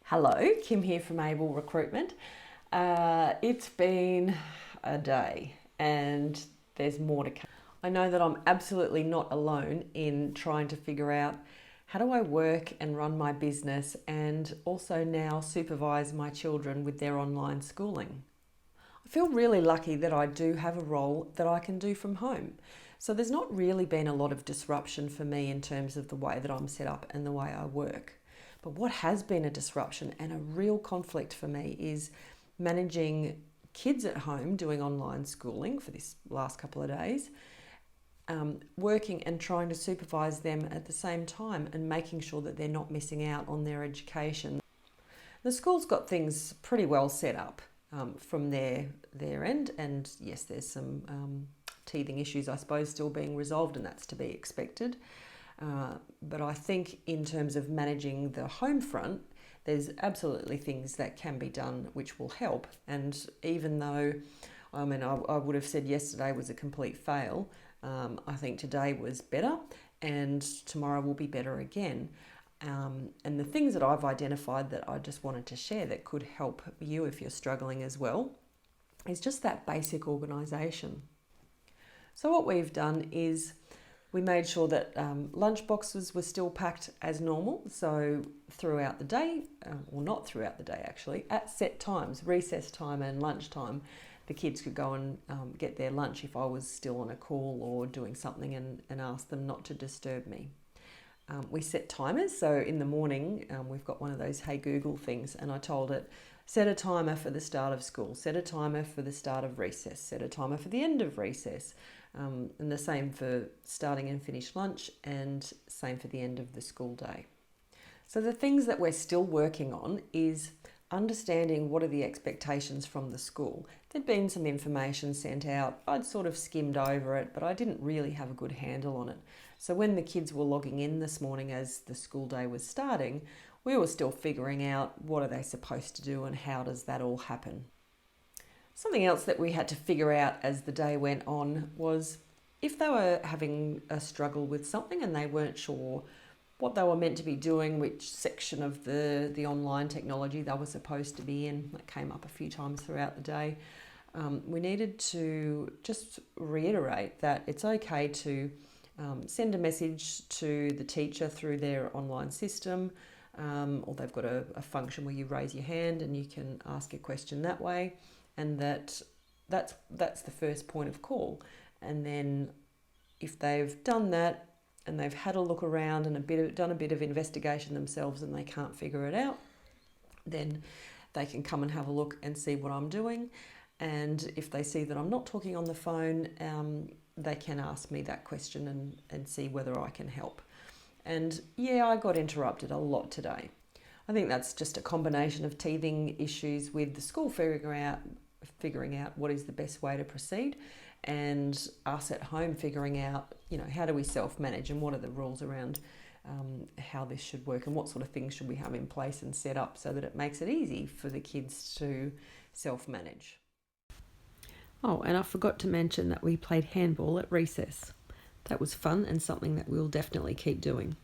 Hello, Kim here from Able Recruitment. It's been a day and there's more to come. I know that I'm absolutely not alone in trying to figure out how do I work and run my business and also now supervise my children with their online schooling. I feel really lucky that I do have a role that I can do from home. So there's not really been a lot of disruption for me in terms of the way that I'm set up and the way I work. But what has been a disruption and a real conflict for me is managing kids at home doing online schooling for this last couple of days, working and trying to supervise them at the same time and making sure that they're not missing out on their education. The school's got things pretty well set up from their end, and yes, there's some teething issues, I suppose, still being resolved, and that's to be expected. But I think in terms of managing the home front, there's absolutely things that can be done which will help. And even though, I would have said yesterday was a complete fail, I think today was better and tomorrow will be better again. And the things that I've identified that I just wanted to share that could help you if you're struggling as well is just that basic organisation. So what we've done is we made sure that lunch boxes were still packed as normal. So throughout the day, or not throughout the day actually, at set times, recess time and lunchtime, the kids could go and get their lunch if I was still on a call or doing something and ask them not to disturb me. We set timers, so in the morning we've got one of those Hey Google things, and I told it, set a timer for the start of school, set a timer for the start of recess, set a timer for the end of recess, and the same for starting and finish lunch, and same for the end of the school day. So the things that we're still working on is understanding what are the expectations from the school. There'd been some information sent out, I'd sort of skimmed over it, but I didn't really have a good handle on it. So when the kids were logging in this morning as the school day was starting, we were still figuring out what are they supposed to do and how does that all happen. Something else that we had to figure out as the day went on was if they were having a struggle with something and they weren't sure what they were meant to be doing, which section of the online technology they were supposed to be in. That came up a few times throughout the day. We needed to just reiterate that it's okay to send a message to the teacher through their online system, or they've got a function where you raise your hand and you can ask a question that way, and that's the first point of call. And then if they've done that and they've had a look around and done a bit of investigation themselves and they can't figure it out, then they can come and have a look and see what I'm doing. And if they see that I'm not talking on the phone, they can ask me that question and see whether I can help. And yeah, I got interrupted a lot today. I think that's just a combination of teething issues with the school figuring out what is the best way to proceed, and us at home figuring out, how do we self-manage and what are the rules around how this should work and what sort of things should we have in place and set up so that it makes it easy for the kids to self-manage. Oh, and I forgot to mention that we played handball at recess. That was fun and something that we'll definitely keep doing.